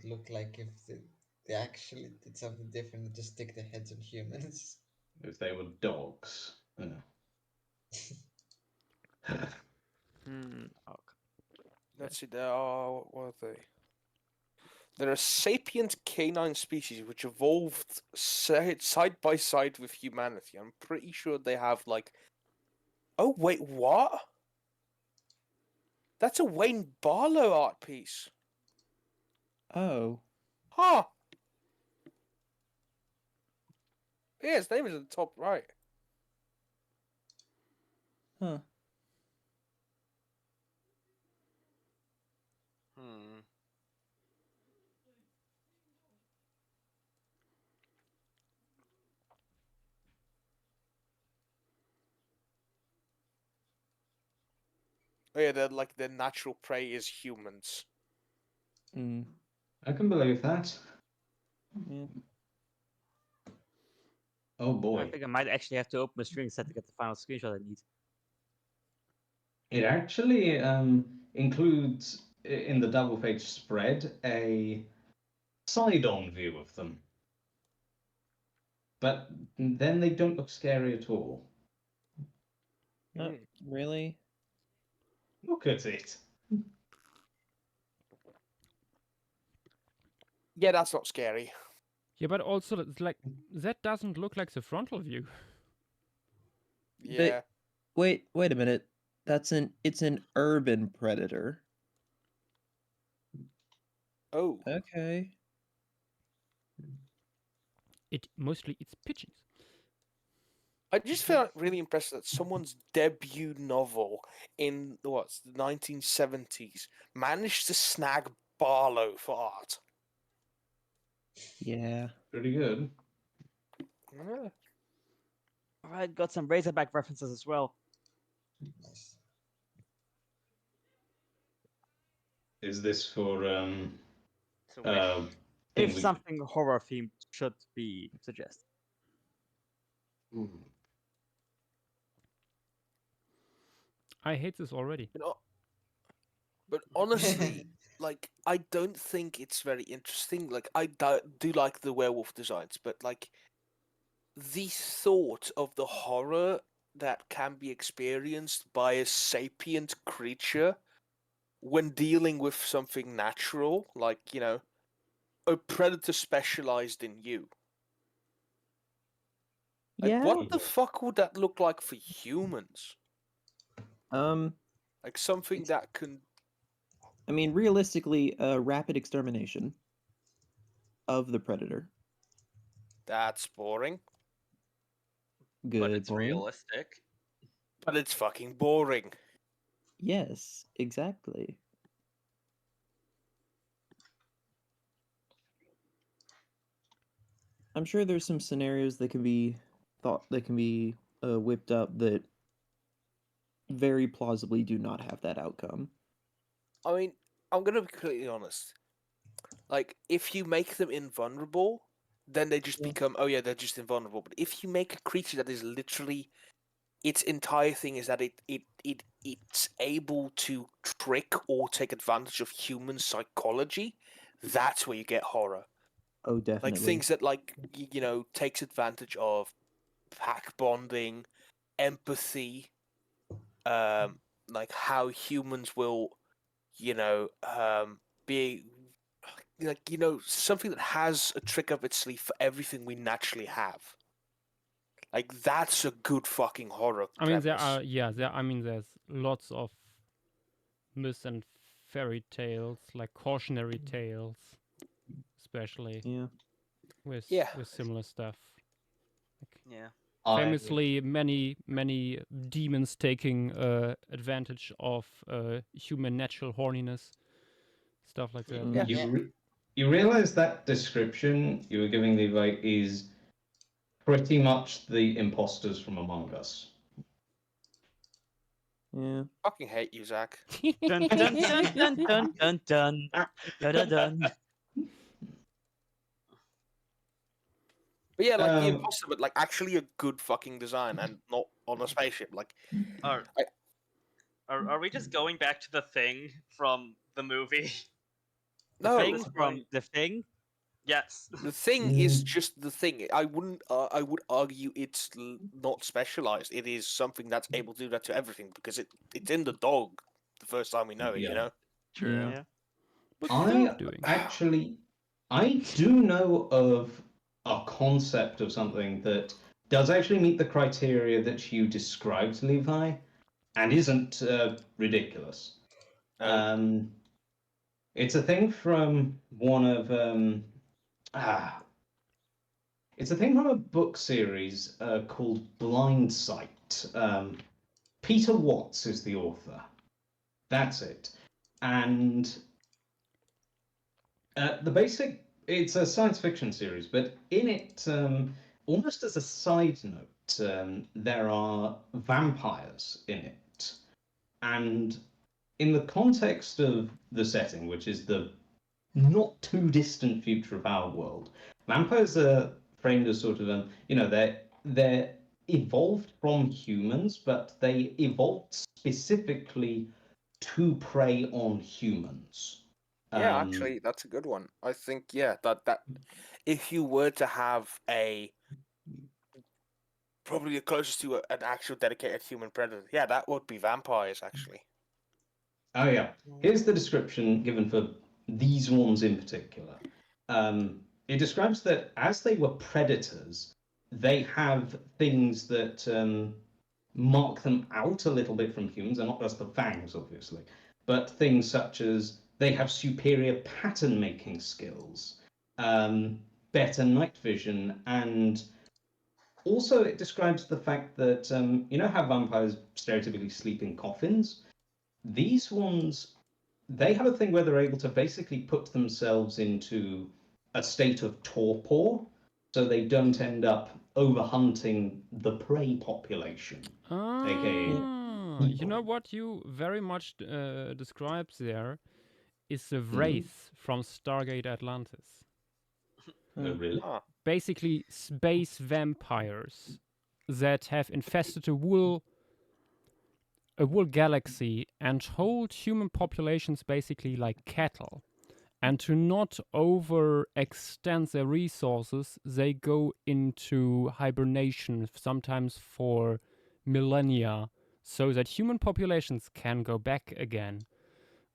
look like if they actually did something different and just stick their heads on humans? If they were dogs. Okay. Let's see. There are what are they? There are sapient canine species which evolved side by side with humanity. I'm pretty sure they have like. Oh wait, what? That's a Wayne Barlow art piece. Oh. Huh. Yeah, his name is at the top right. Huh. Hmm. Oh yeah, they're like their natural prey is humans. Mm. I can believe that. Yeah. Oh I boy. think I might actually have to open my string set to get the final screenshot I need. It actually includes in the double page spread a side-on view of them. But then they don't look scary at all. Not really. Look at it. Yeah, that's not scary. Yeah, but also it's like that doesn't look like the frontal view. Yeah. Wait a minute. It's an urban predator. Oh. Okay. It mostly eats pigeons. I just felt really impressed that someone's debut novel in the 1970s managed to snag Barlow for art. Yeah. Pretty good. Yeah. Alright, got some Razorback references as well. Nice. Is this for So if thing something horror themed should be suggested. I hate this already. But honestly, like, I don't think it's very interesting. Like, I do like the werewolf designs, but like, the thought of the horror that can be experienced by a sapient creature when dealing with something natural, like, you know, a predator specialized in you. Like, Yeah. what the fuck would that look like for humans? Like something that can. I mean, realistically, rapid extermination of the predator. That's boring. Good But it's point. realistic. But it's fucking boring. Yes, exactly. I'm sure there's some scenarios that can be whipped up that very plausibly do not have that outcome. I mean, I'm gonna be completely honest. Like, if you make them invulnerable, then they just Yeah. become, oh yeah, they're just invulnerable. But if you make a creature that is literally, its entire thing is that it's able to trick or take advantage of human psychology, that's where you get horror. Oh, definitely. Like things that, like, you know, takes advantage of pack bonding, empathy, like how humans will, you know, be like, you know, something that has a trick up its sleeve for everything we naturally have. Like, that's a good fucking horror. I mean, premise. there's lots of myths and fairy tales, like cautionary tales, especially Yeah. with Yeah. similar stuff. Yeah. Famously, many demons taking advantage of human natural horniness, stuff like that. Yeah. You realize that description you were giving, Levi, is pretty much the imposters from Among Us. Yeah. Fucking hate you, Zach. Dun dun dun dun dun dun dun dun dun dun. But yeah, like the imposter, but like actually a good fucking design and not on a spaceship. Like, Are, are we just going back to the thing from the movie? The No, Thing from The Thing? Yes. the Thing is just the Thing. I wouldn't. I would argue it's not specialized. It is something that's able to do that to everything because it's in the dog. The first time we know it, you Yeah. know. Yeah. Yeah. What's I the dog doing? actually, I do know of a concept of something that does actually meet the criteria that you described, Levi, and isn't ridiculous. Oh. It's a thing from one of it's a thing from a book series called Blind Sight. Peter Watts is the author. That's it. And the basic, it's a science fiction series, but in it, almost as a side note, there are vampires in it. And in the context of the setting, which is the not too distant future of our world, vampires are framed as sort of, they're evolved from humans, but they evolved specifically to prey on humans. Yeah, actually, that's a good one. I think that if you were to have a probably the closest to an actual dedicated human predator, yeah, that would be vampires actually. Oh yeah. Here's the description given for these ones in particular. It describes that as they were predators, they have things that mark them out a little bit from humans, and not just the fangs, obviously, but things such as they have superior pattern making skills, better night vision, and also it describes the fact that you know how vampires stereotypically sleep in coffins? These ones, they have a thing where they're able to basically put themselves into a state of torpor so they don't end up overhunting the prey population, aka You know people. what you very much describes there is the Mhm. Wraith from Stargate Atlantis. Oh, really? Huh. Basically, space vampires that have infested a whole galaxy and hold human populations basically like cattle. And to not overextend their resources, they go into hibernation, sometimes for millennia, so that human populations can go back again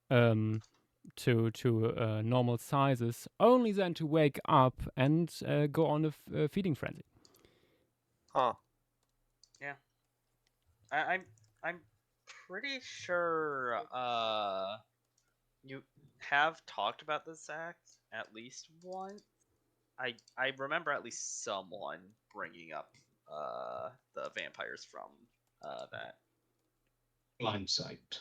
to normal sizes, only then to wake up and go on a feeding frenzy. Huh. Yeah. I'm pretty sure you have talked about this act at least once. I remember at least someone bringing up the vampires from that. Blind sight.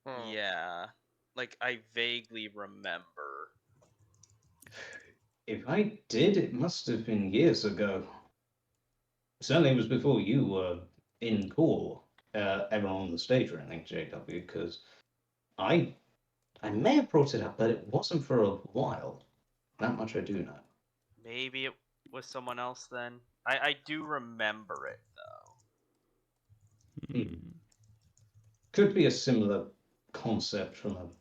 Hmm. Yeah. Like I vaguely remember. If I did, it must have been years ago. Certainly it was before you were in core, ever on the stage or anything, JW, because I I may have brought it up, but it wasn't for a while. That much I do know. Maybe it was someone else then. I do remember it though. Hmm. Could be a similar concept from of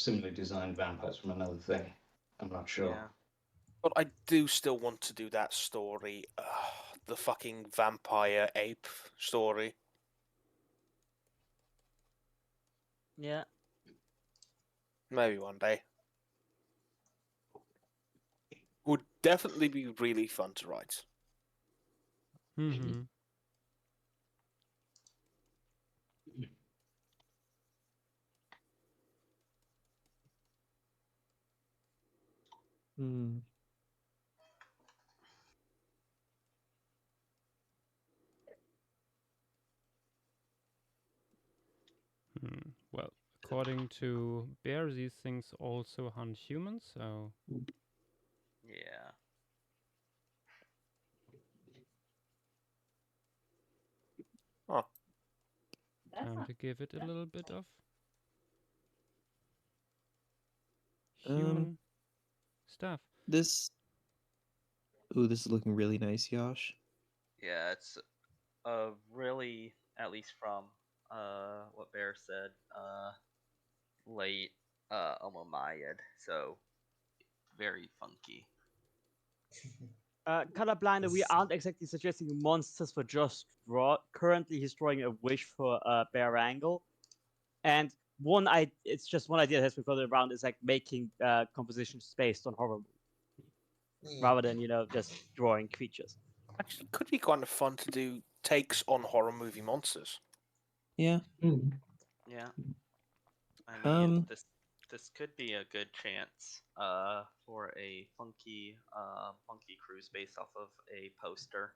similarly designed vampires from another thing. I'm not sure. Yeah. But I do still want to do that story. The fucking vampire ape story. Yeah. Maybe one day. Would definitely be really fun to write. Mm-hmm. Hmm. Well, according to Bear, these things also hunt humans, so Yeah. Huh. time to give it a little bit of Um, human stuff. this. Ooh, this is looking really nice, Yosh. Yeah, it's really, at least from what Bear said, late Omomayed, so very funky. Colorblind, we aren't exactly suggesting monsters for just draw. Currently, he's drawing a wish for Bear Rangell, and it's just one idea that has been floated around is like making compositions based on horror movies, Yeah. rather than just drawing creatures. Actually, could be kind of fun to do takes on horror movie monsters. Yeah. Yeah. I mean, Um. this could be a good chance for a funky cruise based off of a poster,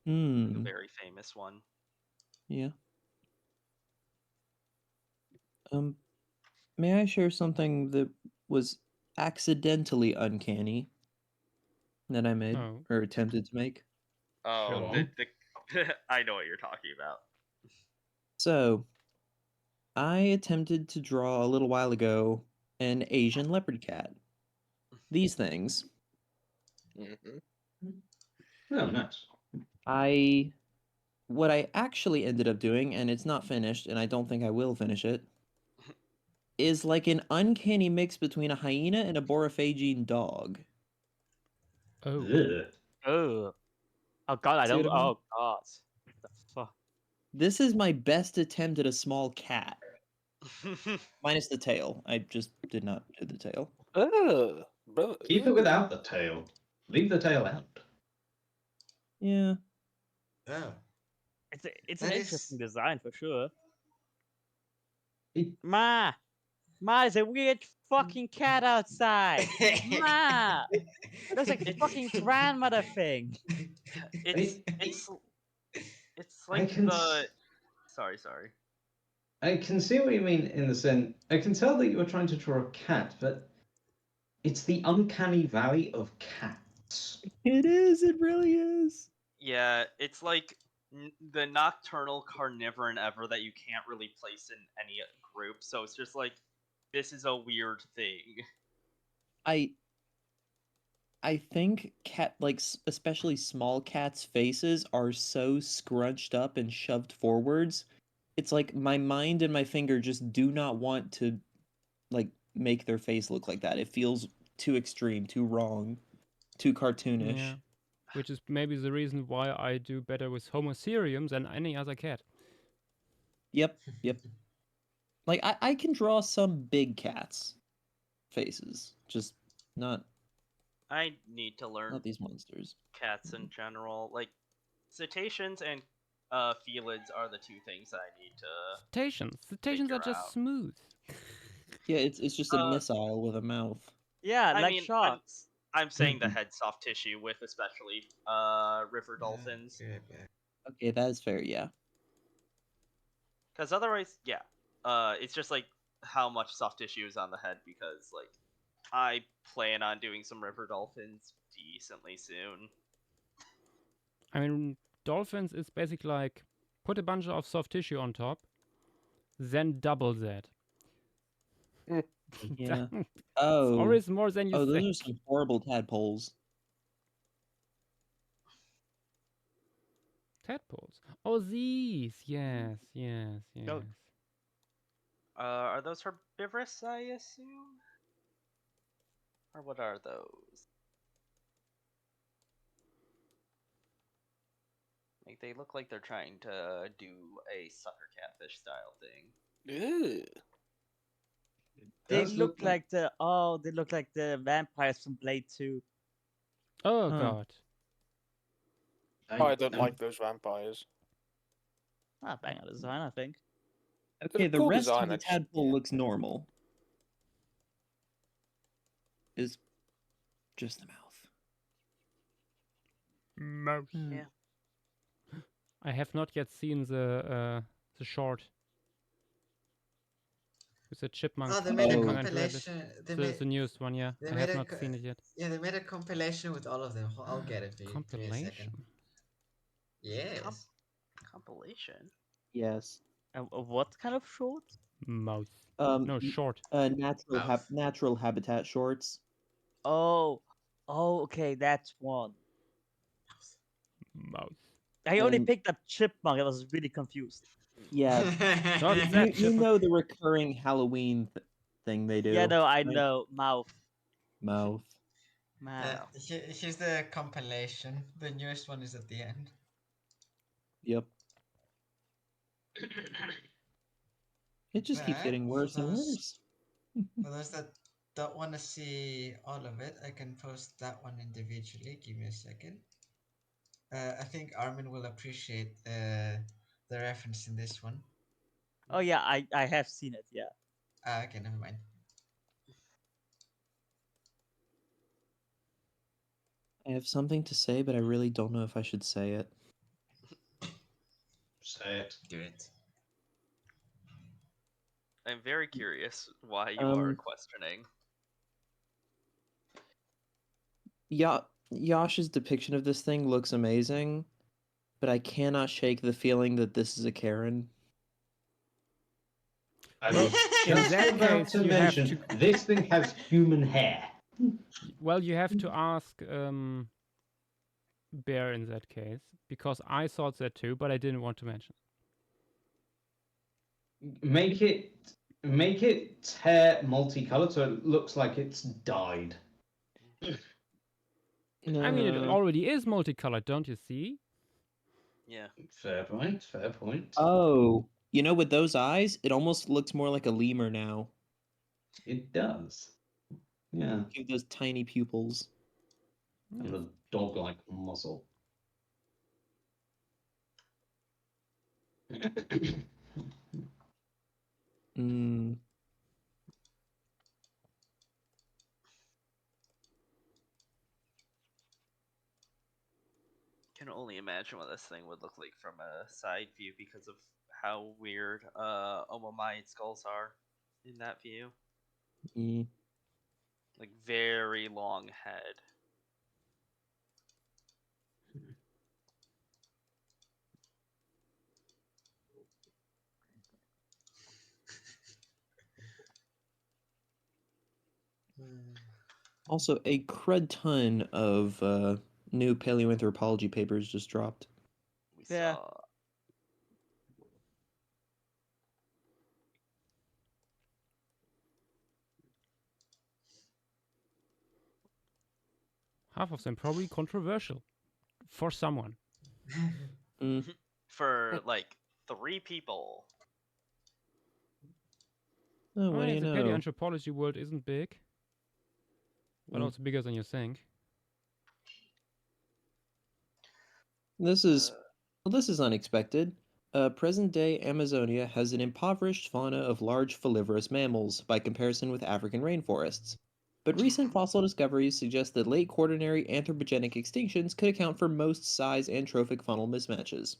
a very famous one. Yeah. May I share something that was accidentally uncanny that I made Oh. or attempted to make? Oh, Sure. I know what you're talking about. So, I attempted to draw a little while ago an Asian leopard cat. These things. Mm-hmm. Oh, nice. What I actually ended up doing, and it's not finished, and I don't think I will finish it, is like an uncanny mix between a hyena and a borophagine dog. Oh. Ugh. Oh, oh god, I See what don't. I mean? Oh god, the fuck. This is my best attempt at a small cat, minus the tail. I just did not do the tail. Bro. Keep it without the tail. Leave the tail out. Yeah. Oh. It's an That interesting is- design for sure. It- Ma, there's a weird fucking cat outside. Ma, looks like a fucking grandmother thing. It's I like can the. Sorry. I can see what you mean in the sense. I can tell that you were trying to draw a cat, but it's the uncanny valley of cats. It is. It really is. Yeah, it's like the nocturnal carnivoran ever that you can't really place in any group. So it's just like, this is a weird thing. I think especially small cats' faces are so scrunched up and shoved forwards. It's like my mind and my finger just do not want to like make their face look like that. It feels too extreme, too wrong, too cartoonish. Yeah. Which is maybe the reason why I do better with Homoseriums than any other cat. Yep. Like I can draw some big cats' faces, just not I need to learn these monsters. cats in general. Like, cetaceans and felids are the two things that I need to. Cetaceans are figure just out. smooth. Yeah, it's just a Uh, missile with a mouth. Yeah, I like mean, sharks. I'm saying the head soft tissue with especially river dolphins. Okay, that is fair. Yeah. Because otherwise, yeah, it's just like how much soft tissue is on the head. Because like, I plan on doing some river dolphins decently soon. I mean, dolphins is basically like put a bunch of soft tissue on top, then double that. Yeah. It's Oh. always more than you Oh, those think. are some horrible tadpoles. Tadpoles. Oh, these. Yes. No. Are those herbivorous? I assume. Or what are those? Like, they look like they're trying to do a sucker catfish style thing. Ew. They Does look like the vampires from Blade 2. Oh Huh. god. I don't like those vampires. Ah, bang on design, I think. Okay, a the cool rest design, of the I just- tadpole looks normal. Is just the mouth. Mouse. Yeah. I have not yet seen the short. With the chipmunk. Oh, they made a chipmunk and rabbit. compilation. They The made, newest one, yeah. they I made have a not co- seen it yet. yeah, they made a compilation with all of them. I'll get it for you. Give me a second. Compilation. Yes. Compilation. Yes. What kind of short? Mouse. No, No, short. natural habitat shorts. Oh, okay, that's one. Mouse. I only And- picked up chipmunk. I was really confused. Yeah, Not you, that you chipmunk. know the recurring Halloween thing they do. Yeah, no, I right? know. Mouth. Mouth. Mouth. Here's the compilation. The newest one is at the end. Yep. It just keeps But getting worse and worse. for those that don't want to see all of it, I can post that one individually. Give me a second. I think Armin will appreciate the reference in this one. Oh yeah, I have seen it. Yeah. Okay, never mind. I have something to say, but I really don't know if I should say it. Say it. Do it. I'm very curious why you are questioning. Yash's depiction of this thing looks amazing, but I cannot shake the feeling that this is a Karen. I Well, was in just that about case, to you have mention to- this thing has human hair. Well, you have to ask Bear in that case, because I thought that too, but I didn't want to mention. Make it hair multicolored so it looks like it's dyed. I mean, it No. already is multicolored, don't you see? Yeah. Fair point. Fair point. Oh, you know, with those eyes, it almost looks more like a lemur now. It does. Yeah. With those tiny pupils. And the dog-like muzzle. Mm. Can only imagine what this thing would look like from a side view because of how weird Omamite skulls are in that view. Mm. Like very long head. Also, a crud ton of new paleoanthropology papers just dropped. We Yeah. saw Half of them probably controversial for someone. Mm. for like 3 people. Oh, what do you The know? paleoanthropology world isn't big, but Mm. also bigger than you think. This is unexpected. Present-day Amazonia has an impoverished fauna of large folivorous mammals by comparison with African rainforests. But recent fossil discoveries suggest that late Quaternary anthropogenic extinctions could account for most size and trophic funnel mismatches.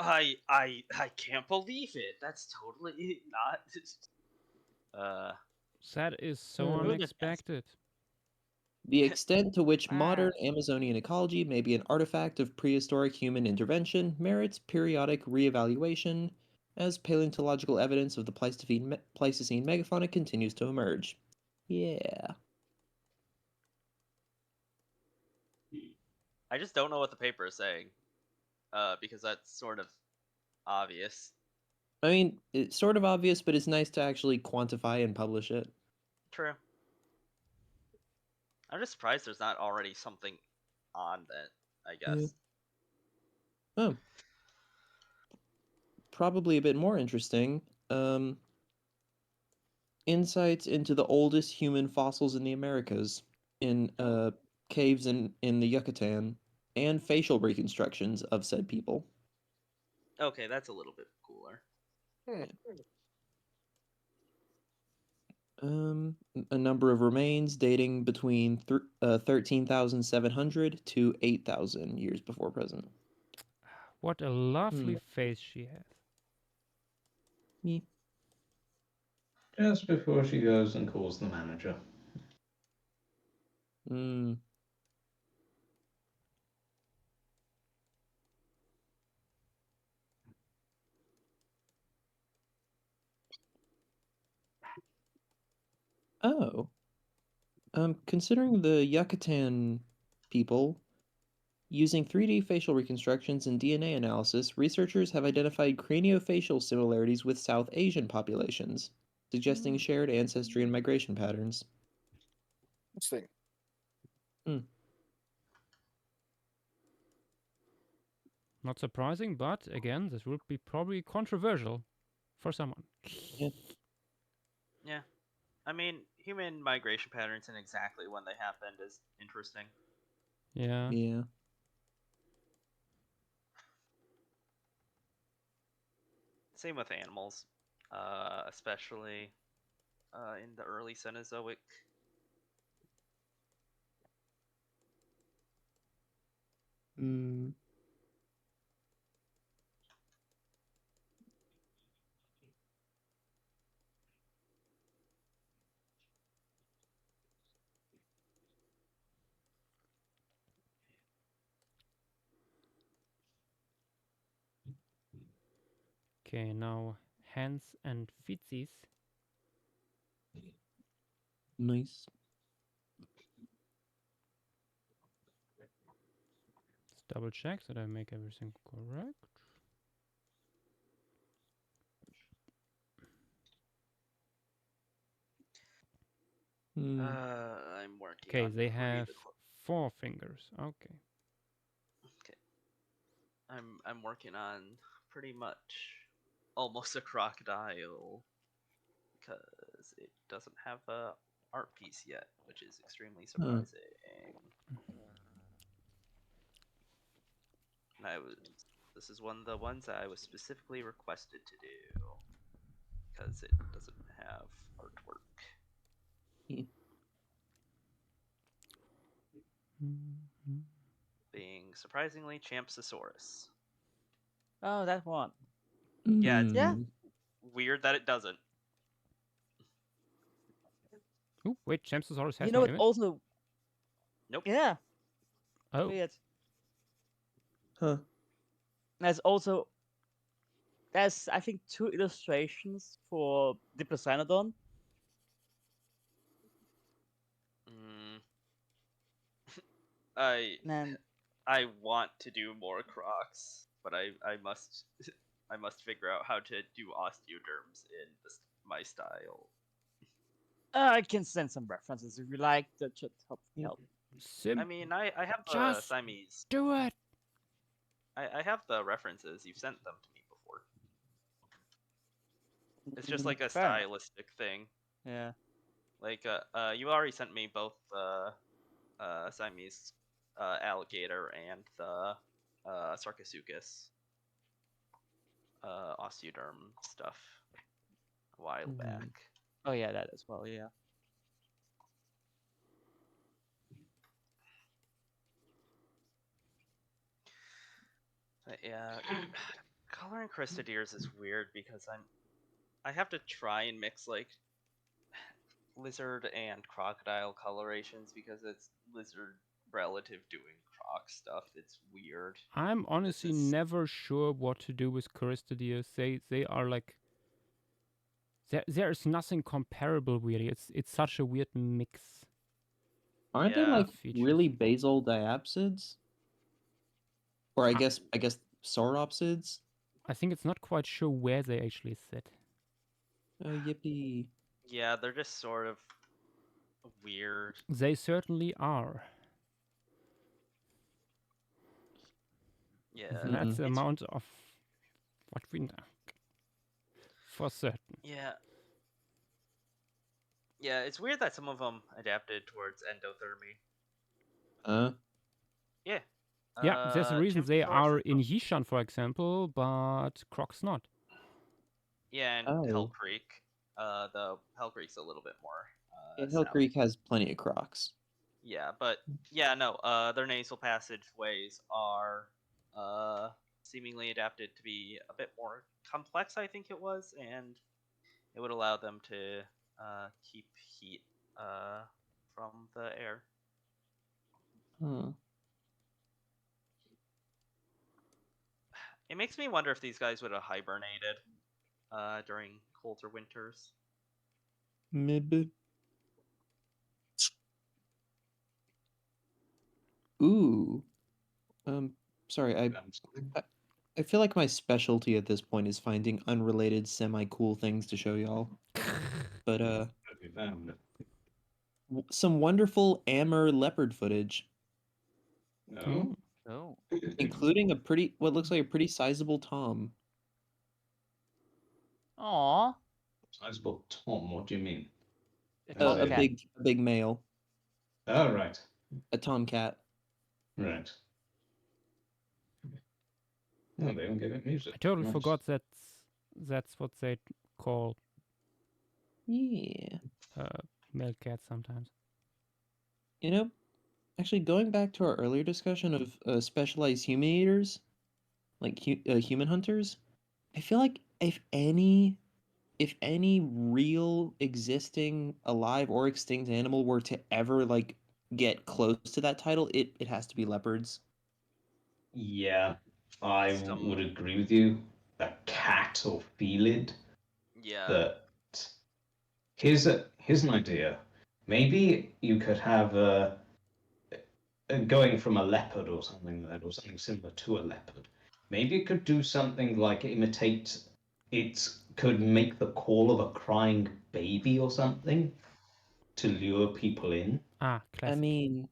I can't believe it. That's totally not That is so Hmm. unexpected. The extent to which Ah. modern Amazonian ecology may be an artifact of prehistoric human intervention merits periodic reevaluation as paleontological evidence of the Pleistocene megafauna continues to emerge. Yeah. I just don't know what the paper is saying. Because that's sort of obvious. I mean, it's sort of obvious, but it's nice to actually quantify and publish it. True. I'm just surprised there's not already something on that, I guess. Oh. Probably a bit more interesting. Insights into the oldest human fossils in the Americas in caves in the Yucatan and facial reconstructions of said people. Okay, that's a little bit cooler. A number of remains dating between 13,700 to 8,000 years before present. What a lovely face she has. Yeah. Just before she goes and calls the manager. Mm. Oh. Considering the Yucatan people, using 3D facial reconstructions and DNA analysis, researchers have identified craniofacial similarities with South Asian populations, suggesting shared ancestry and migration patterns. Interesting. Not surprising, but again, this would be probably controversial for someone. Yeah. I mean, human migration patterns and exactly when they happened is interesting. Yeah. Yeah. Same with animals, especially in the early Cenozoic. Mm. Okay, now hands and feetsies. Nice. Let's double check that I make everything correct. Mm. I'm working Okay, on they three have of the 4 fingers. Okay. Okay. I'm working on pretty much almost a crocodile because it doesn't have a art piece yet, which is extremely surprising. And this is one of the ones that I was specifically requested to do because it doesn't have artwork. Being surprisingly Champsosaurus. Oh, that one. Yeah, it's Yeah. Mm. weird that it doesn't. Oh, wait, Champsosaurus has You no know, it image? also. Nope. Yeah. Oh, Weird. Huh. There's also. There's, I think, 2 illustrations for Diplodocus. Mm, I And I want to do more Crocs, but I must I must figure out how to do osteoderms in my style. I can send some references if you like. That should help. I mean, I have the Just Siamese. do it! I have the references. You've sent them to me before. It's just like a Fair enough. stylistic thing. Yeah. Like you already sent me both the Siamese alligator and the Sarcosuchus osteoderm stuff a while Mhm. back. Oh yeah, that as well. Yeah. But yeah, coloring Cristadeers is weird because I have to try and mix like lizard and crocodile colorations because it's lizard relative doing croc stuff. It's weird. I'm honestly is- never sure what to do with Choristidius. They are like there's nothing comparable really. It's such a weird mix. Aren't they Yeah. like Features. really basal diapsids? Or I Ah. guess sauropsids? I think it's not quite sure where they actually sit. Oh yippee. Yeah, they're just sort of weird. They certainly are. Yeah. That's the It's amount of what we know. For certain. yeah. Yeah, it's weird that some of them adapted towards endothermy. Yeah. Yeah, there's a reason they Champsosaurus are is in Yishan, for example, but Croc's not. Yeah, and Oh. Hell Creek. The Hell Creek's a little bit more Yeah, Hill south. Creek has plenty of crocs. Yeah, but yeah, no. Their nasal passageways are seemingly adapted to be a bit more complex. I think it was, and it would allow them to keep heat from the air. Huh. It makes me wonder if these guys would have hibernated during colder winters. Maybe. Ooh. Sorry, I feel like my specialty at this point is finding unrelated semi-cool things to show y'all. But Have you found? some wonderful Amur leopard footage, No. Oh. including what looks like a pretty sizable tom. Aw. Sizable Tom. What do you mean? A A tomcat. A big male, Oh, right. a tomcat. Right. No, they don't give it music. I totally Nice. forgot that's what they call Yeah. male cats sometimes. You know, actually, going back to our earlier discussion of specialized human eaters, like human hunters, I feel like if any real existing alive or extinct animal were to ever like get close to that title, it has to be leopards. Yeah, I Some- would agree with you. A cat or felid. Yeah. That here's an idea. Maybe you could have going from a leopard or something like that, or something similar to a leopard. Maybe it could do something like imitate. It could make the call of a crying baby or something to lure people in. Ah, classic. I mean,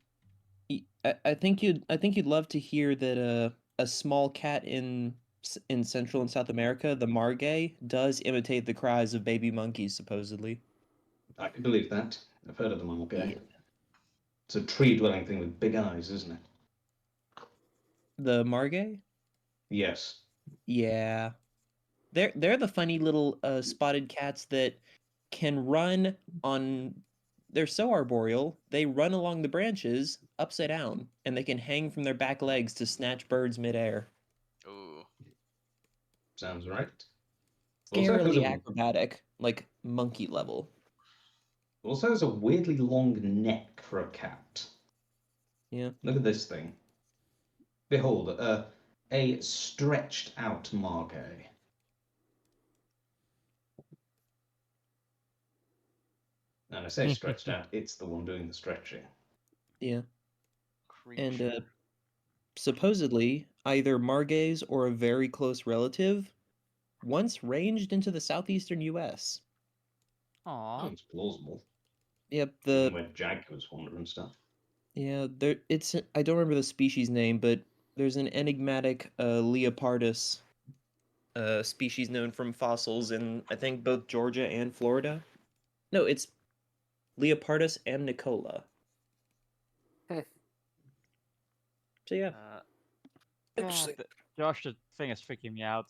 I think you'd love to hear that a small cat in Central and South America, the margay, does imitate the cries of baby monkeys, supposedly. I can believe that. I've heard of them all. Okay. Yeah. It's a tree-dwelling thing with big eyes, isn't it? The margay? Yes. Yeah. They're the funny little spotted cats that can run on. They're so arboreal, they run along the branches upside down, and they can hang from their back legs to snatch birds midair. Ooh. Sounds right. Also has Scarily a acrobatic, like monkey level. also has a weirdly long neck for a cat. Yeah. Look at this thing. Behold, a stretched out margay. And I say stretched out, it's the one doing the stretching. Yeah. And Creature. supposedly, either margays or a very close relative once ranged into the southeastern U.S. Aw. Sounds plausible. Yep, Even where jaguars wander and stuff. I don't remember the species name, but there's an enigmatic Leopardus species known from fossils in I think both Georgia and Florida. No, it's Leopardus amnicola. Hmm. So yeah, Interesting. Josh, the thing is freaking me out.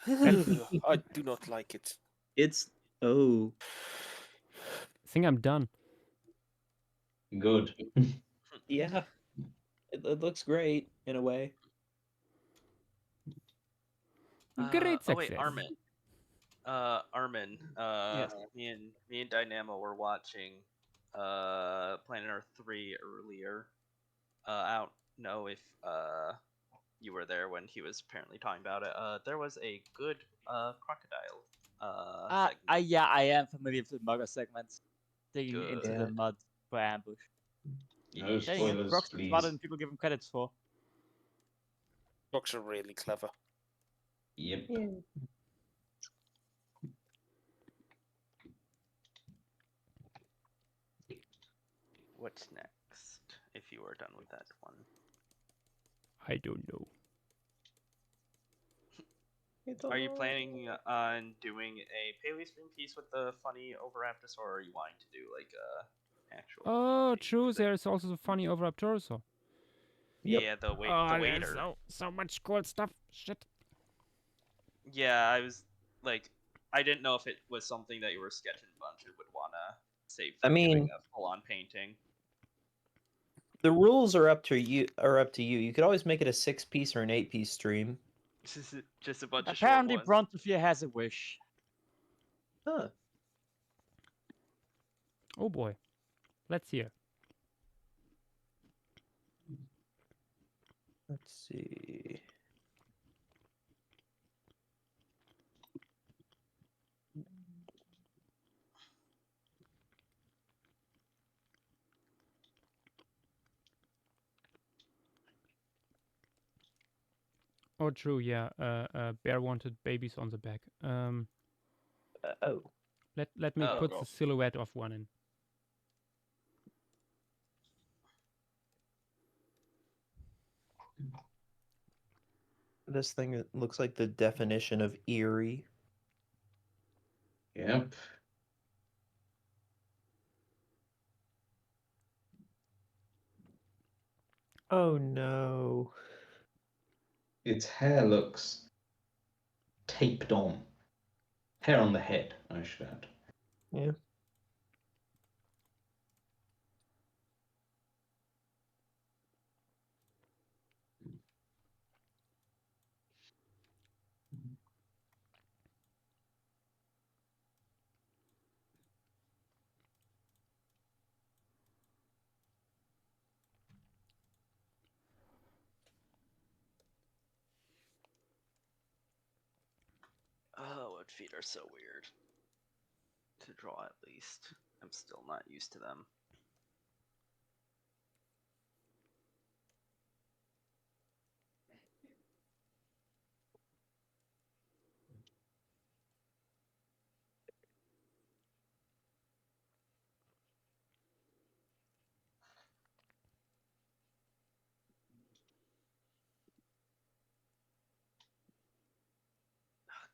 I do not like it. it's I think I'm done. Good. yeah, it looks great in a way. Great Oh wait, success. Armin. Armin. Yes. Me and Dynamo were watching Planet Earth 3 earlier. I don't know if you were there when he was apparently talking about it. There was a good crocodile segment. Yeah, I am familiar with the mugger segments. Digging into Good. the mud for ambush. No Yeah. Saying spoilers, Brock's please. smarter than people give him credits for. Dogs are really clever. Yep. What's next? If you were done with that one. I don't know. Are you planning on doing a Paley stream piece with the funny overaptus, or are you wanting to do like a actual? Oh, PvP true. with it? There is also the funny over torso. Yep. Yeah, the Oh, waiter. so much cool stuff. Shit. Yeah, I was like, I didn't know if it was something that you were sketching a bunch and would wanna save for I mean- doing a full-on painting. The rules are up to you. You could always make it a 6-piece or an 8-piece stream. Just a bunch Apparently, of short ones. Brontofia has a wish. Huh. Oh boy. Let's hear. Let's see. Oh, true. Yeah. Bear wanted babies on the back. Oh. Let me Oh. put the silhouette of one in. This thing looks like the definition of eerie. Yep. Oh no. Its hair looks taped on. Hair on the head, I should add. Yeah. Oh, wood feet are so weird to draw. At least I'm still not used to them.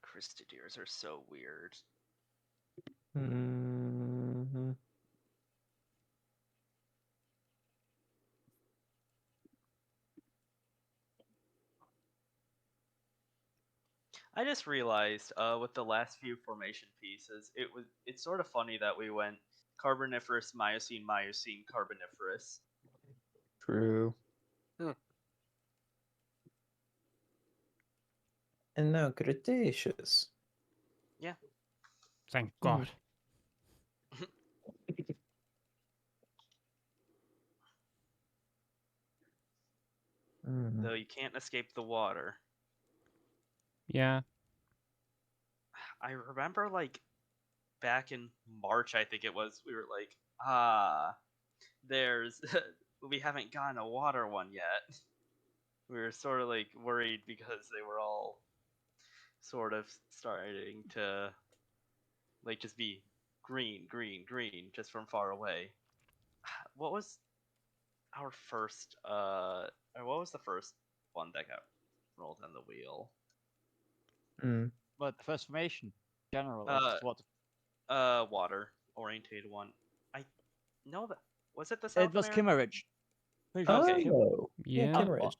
Cristadeers are so weird. Mm-hmm. I just realized with the last few formation pieces, it's sort of funny that we went Carboniferous, Miocene, Miocene, Carboniferous. True. Hmm. And now Cretaceous. Yeah. Thank Hmm. God. Mm. Though you can't escape the water. Yeah. I remember like back in March, I think it was, we were like, there's we haven't gotten a water one yet. We were sort of like worried because they were all sort of starting to like just be green, green, green just from far away. What was our first or what was the first one that got rolled on the wheel? Mm. But the first formation, general, or Uh, just what? Water orientated one. I know that, was it the It South was American? Kimmeridge. Pretty sure it was Okay. Oh. Yeah. Kimmeridge.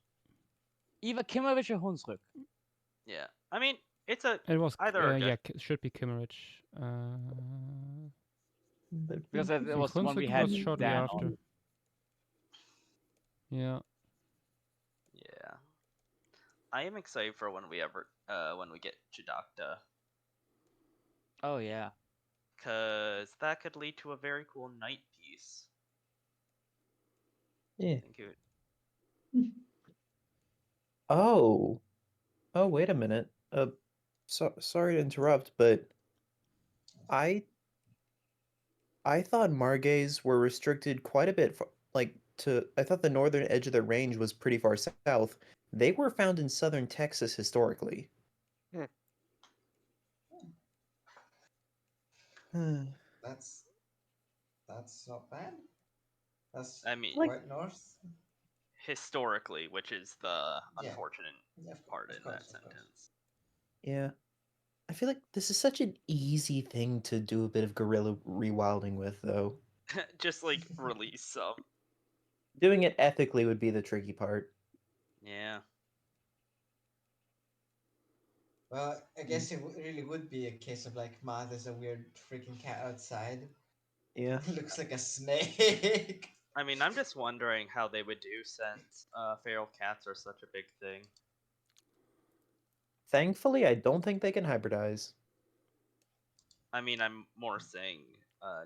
Either Kimmeridge or Hunsrück. Yeah, I mean it's a It was either are good. yeah, should be Kimmeridge. Because I it think was the one we Hunsrück had was shortly Dan after. on. Yeah. Yeah, I am excited for when we get Jadakta, Oh yeah. because that could lead to a very cool night piece. Yeah. I think it Oh. Oh, wait a minute. Sorry to interrupt, but I thought margays were restricted quite a bit I thought the northern edge of the range was pretty far south. They were found in southern Texas historically. That's not bad. That's I mean, quite north. historically, which is the Yeah. unfortunate Yeah, of part of in course, that of course. sentence. Yeah. I feel like this is such an easy thing to do a bit of guerrilla rewilding with, though. Just like release some. Doing it ethically would be the tricky part. Yeah. Well, I guess it really would be a case of like, Ma, there's a weird freaking cat outside. Yeah. It looks like a snake. I mean, I'm just wondering how they would do since feral cats are such a big thing. Thankfully, I don't think they can hybridize. I mean, I'm more saying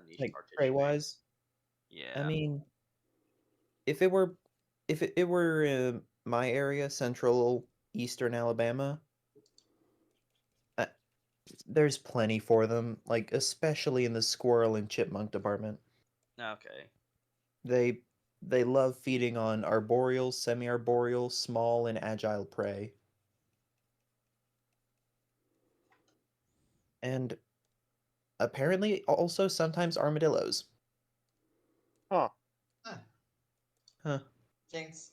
niche Like partitioning. prey-wise. Yeah. I mean, if it were my area, central eastern Alabama, uh, there's plenty for them, like especially in the squirrel and chipmunk department. Okay. They love feeding on arboreal, semi-arboreal, small and agile prey. and apparently also sometimes armadillos. Huh. Huh. Huh. Jinx.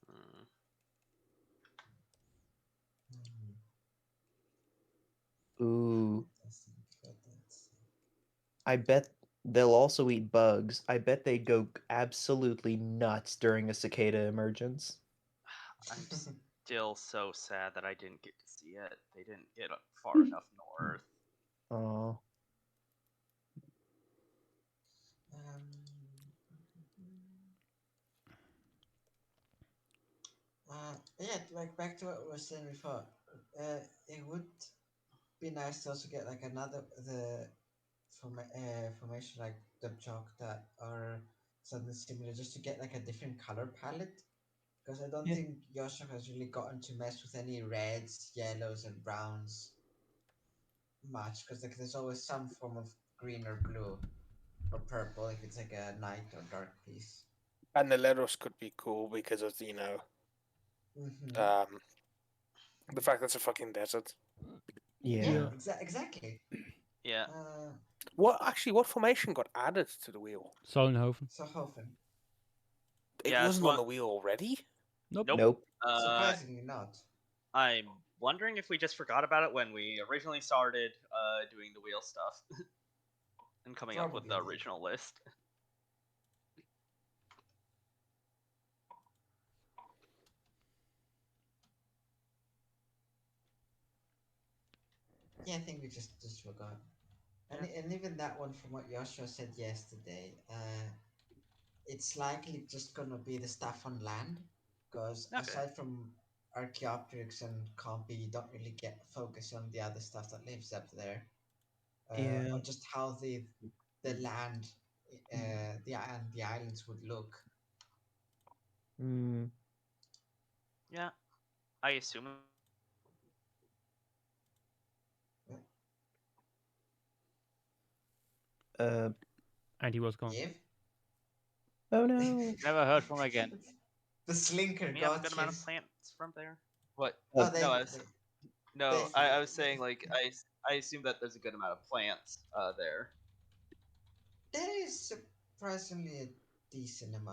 Hmm. Ooh. Fantastic, fantastic. I bet they'll also eat bugs. I bet they'd go absolutely nuts during a cicada emergence. I'm still so sad that I didn't get to see it. They didn't get far enough north. Oh. Um, yeah, like back to what we were saying before. It would be nice to also get like another formation like the chalk that or something similar, just to get like a different color palette. Because I don't Yeah. think Yoshua has really gotten to mess with any reds, yellows, and browns much. Because like there's always some form of green or blue or purple if it's like a night or dark piece. And the letters could be cool because of Mm-hmm. the fact that it's a fucking desert. Yeah. Exactly. Yeah. What formation got added to the wheel? Solnhofen. So Hofen. It Yeah, wasn't so on the wheel already. Nope. Nope. Nope. Surprisingly not. I'm wondering if we just forgot about it when we originally started doing the wheel stuff and coming up with the Probably did. original list. Yeah, I think we just forgot. And, Yeah. and even that one from what Joshua said yesterday, it's likely just gonna be the stuff on land, because Okay. aside from Archaeopteryx and Compy, you don't really get focus on the other stuff that lives up there, Yeah. or just how the land, the islands would look. Mm. Yeah. I assume. Uh. And he was gone. Give. Oh no. Never heard from again. The slinker We have a got good you. amount of plants from there. What? Oh, No, I was saying like I assume that there's a good amount of plants there. there is surprisingly a decent amount